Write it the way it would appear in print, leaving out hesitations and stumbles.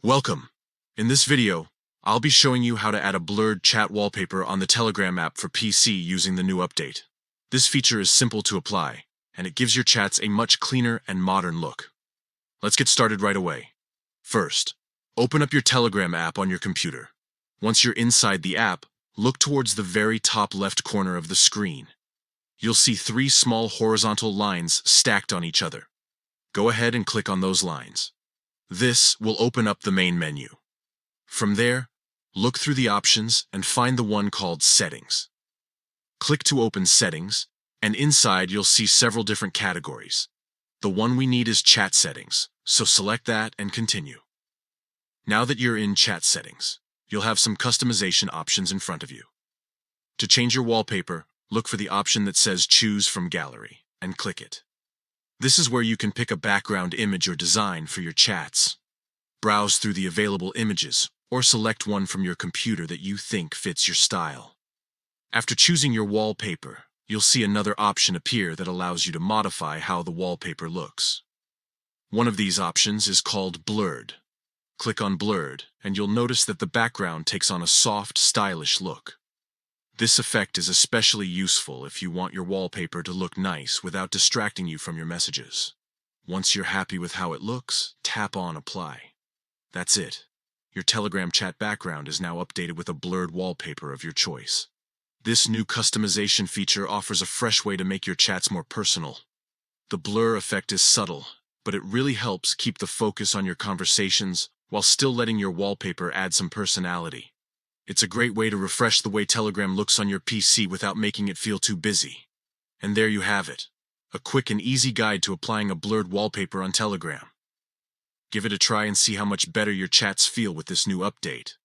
Welcome. In this video, I'll be showing you how to add a blurred chat wallpaper on the Telegram app for PC using the new update. This feature is simple to apply, and it gives your chats a much cleaner and modern look. Let's get started right away. First, open up your Telegram app on your computer. Once you're inside the app, look towards the very top left corner of the screen. You'll see three small horizontal lines stacked on each other. Go ahead and click on those lines. This will open up the main menu. From there, look through the options and find the one called Settings. Click to open Settings, and inside you'll see several different categories. The one we need is Chat Settings, so select that and continue. Now that you're in Chat Settings, you'll have some customization options in front of you. To change your wallpaper, look for the option that says Choose from Gallery and click it. This is where you can pick a background image or design for your chats. Browse through the available images or select one from your computer that you think fits your style. After choosing your wallpaper, you'll see another option appear that allows you to modify how the wallpaper looks. One of these options is called Blurred. Click on Blurred and you'll notice that the background takes on a soft, stylish look. This effect is especially useful if you want your wallpaper to look nice without distracting you from your messages. Once you're happy with how it looks, tap on Apply. That's it. Your Telegram chat background is now updated with a blurred wallpaper of your choice. This new customization feature offers a fresh way to make your chats more personal. The blur effect is subtle, but it really helps keep the focus on your conversations while still letting your wallpaper add some personality. It's a great way to refresh the way Telegram looks on your PC without making it feel too busy. And there you have it, a quick and easy guide to applying a blurred wallpaper on Telegram. Give it a try and see how much better your chats feel with this new update.